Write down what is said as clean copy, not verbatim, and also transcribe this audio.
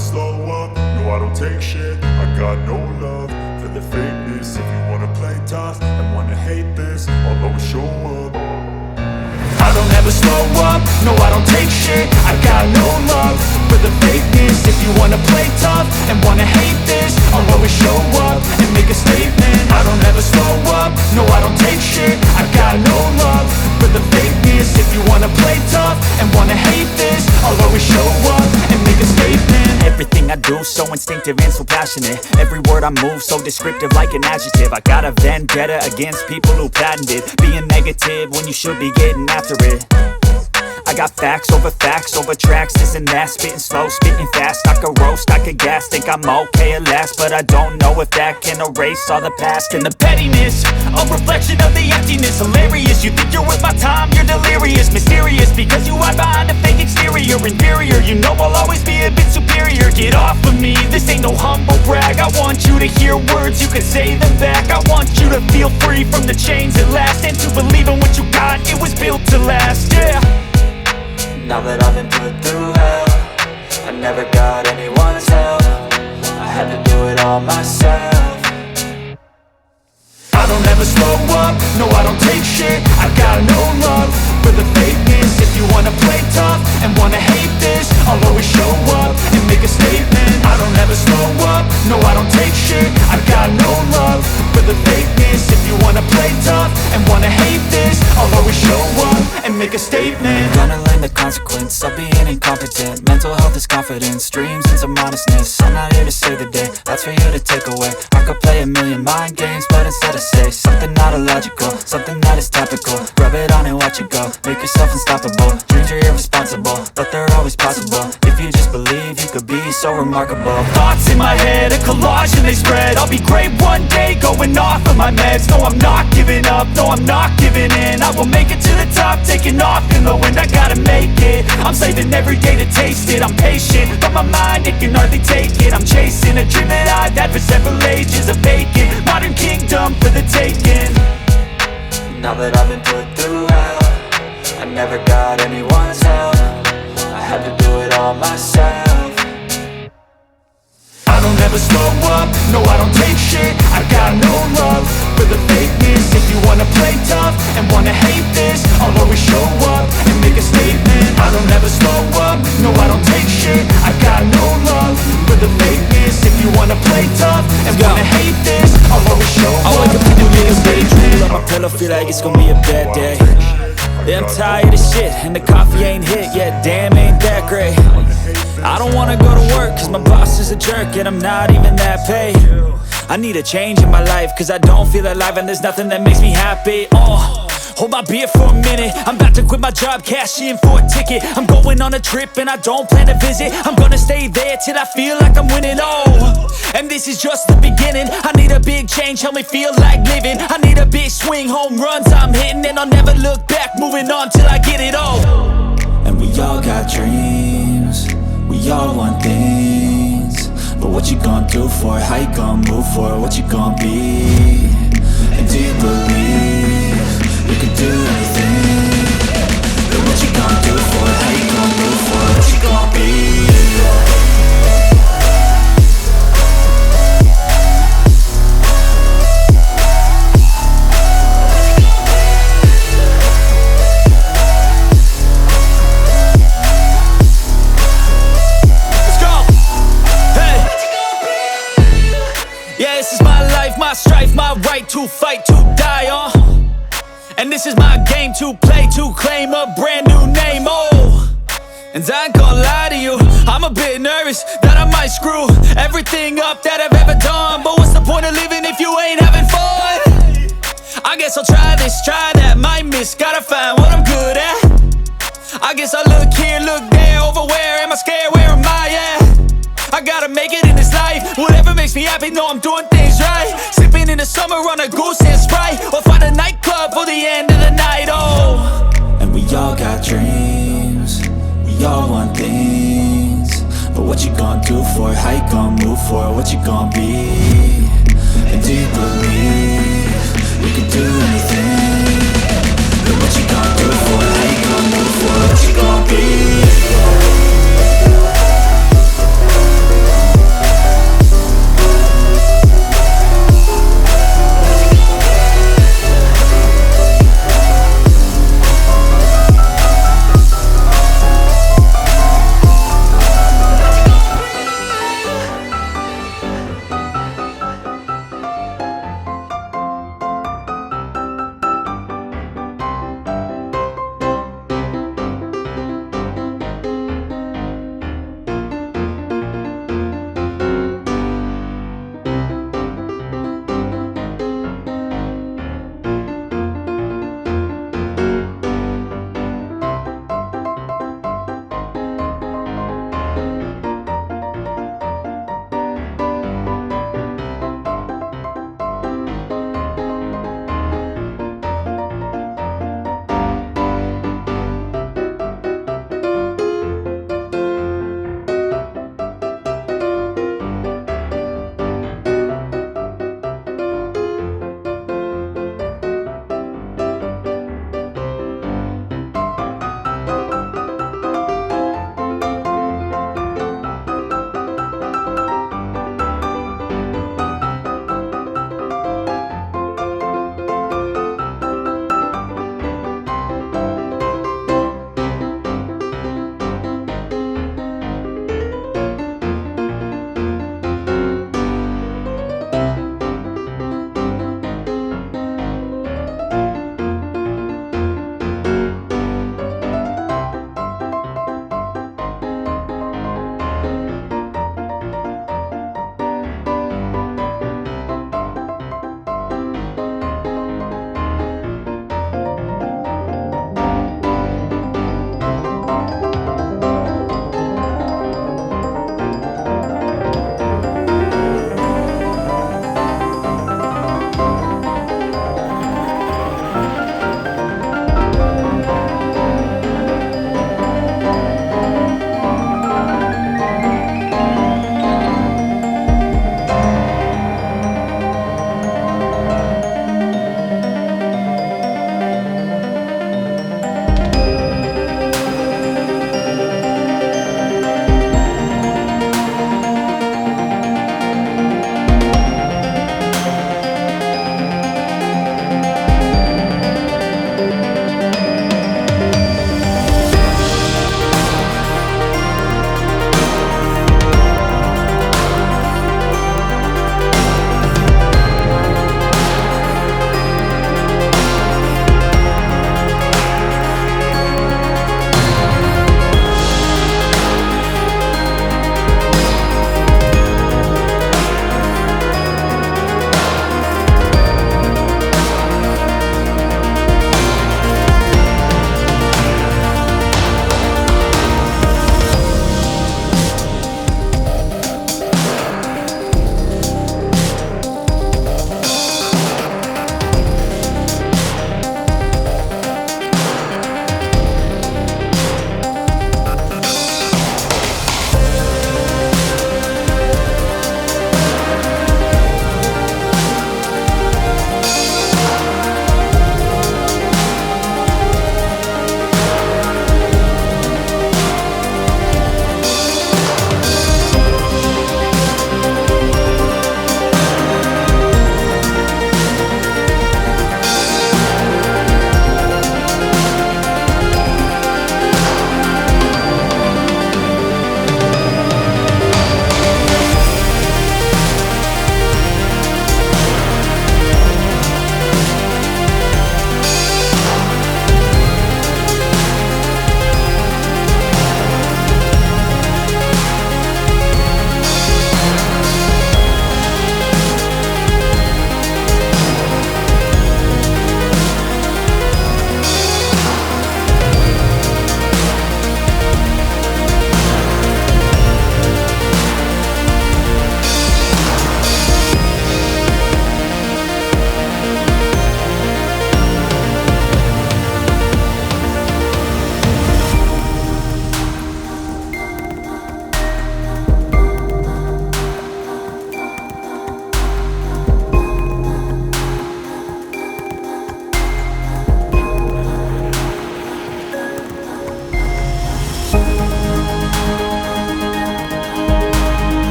slow up, no I don't take shit. I got no love for the fakeness. If you wanna play tough and wanna hate this, I'll always show up. I don't ever slow up, no I don't take shit. I got no love for the fakeness. If you wanna play tough and wanna hate this, I'll always show up and make a statement. I don't ever slow up, no I don't take shit. I got no love for the fakeness. If you wanna play tough and wanna hate this, I'll always show up and make a statement. Everything I do so instinctive and so passionate. Every word I move so descriptive like an adjective. I got a vendetta against people who patented being negative when you should be getting after it. I got facts over tracks, this and that. Spitting slow, spitting fast, I could roast, I could gas. Think I'm okay at last, but I don't know if that can erase all the past. And the pettiness, a reflection of the emptiness. Hilarious, you think you're worth my time, you're delirious. Mysterious, because you hide behind a fake exterior. Inferior, you know I'll always be a bit superior. Get off of me, this ain't no humble brag. I want you to hear words, you can say them back. I want you to feel free from the chains at last, and to believe in what you got, it was built to last, yeah. Now that I've been put through hell, I never got anyone's help. I had to do it all myself. I don't ever slow up, no I don't take shit. I got no love for the fakeness. If you wanna play tough and wanna hate this, I'll always show up and make a statement. I don't ever slow up, no I don't take shit. I got no love for the fakeness. If you wanna play tough and wanna hate this, I'll always show up and make a statement. Gonna learn the consequence of being incompetent. Mental health is confidence, dreams and some honestness. I'm not here to save the day, that's for you to take away. I could play a million mind games, but instead I say something not illogical, something that is topical. Rub it on and watch it go, make yourself unstoppable. Dreams are irresponsible, but they're always possible. If you just believe, you could be so remarkable. Thoughts in my head, a collage and they spread. I'll be great one day, going off of my meds. No, I'm not giving up, no, I'm not giving in. I will make it to the top, taking off in the wind. I gotta make it, I'm saving every day to taste it. I'm patient, but my mind, it can hardly take it. I'm chasing a dream that I've had for several ages. A vacant, modern kingdom for the taking. Now that I've been put through hell, I never got anyone's help. I had to do it all myself. I don't ever slow up, no I don't take shit. I got no love for the fakeness. If you wanna play tough and wanna hate this, I'll always show up and make a statement. I don't ever slow up, no I don't take shit. I got no love for the fakeness. If you wanna play tough and wanna hate this, I'll always show up. I wake up in the middle of the drool on my pillow, feel like it's gonna be a bad day. Yeah, I'm tired of shit, and the coffee ain't hit yet, damn ain't that great. I don't wanna go to work, cause my boss is a jerk, and I'm not even that paid. I need a change in my life, cause I don't feel alive, and there's nothing that makes me happy. Hold my beer for a minute, I'm about to quit my job, cash in for a ticket. I'm going on a trip and I don't plan to visit. I'm gonna stay there till I feel like I'm winning, and this is just the beginning. I need a big change, help me feel like living. I need a big swing, home runs I'm hitting, and I'll never look back, moving on till I get it all. And we all got dreams, we all want things, but what you gonna do for it? How you gonna move for it? What you gonna be? And do you believe you can do anything? But what you gonna do for it? How you gonna move for it? What you gonna be? My strife, my right to fight, to die on. And this is my game to play, to claim a brand new name, And I ain't gonna lie to you, I'm a bit nervous that I might screw everything up that I've ever done. But what's the point of living if you ain't having fun? I guess I'll try this, try that, might miss, gotta find what I'm good at. I guess I look here, look there, over where am I scared, where am I at? I gotta make it in this life, whatever makes me happy, know I'm doing things right. Sipping in the summer on a goose and Sprite, or find a nightclub for the end of the night, And we all got dreams, we all want things, but what you gonna do for it? How you gonna move for it? What you gonna be? And do you believe you can do anything? But what you gonna do for it? How you gonna move for it? What you gonna be?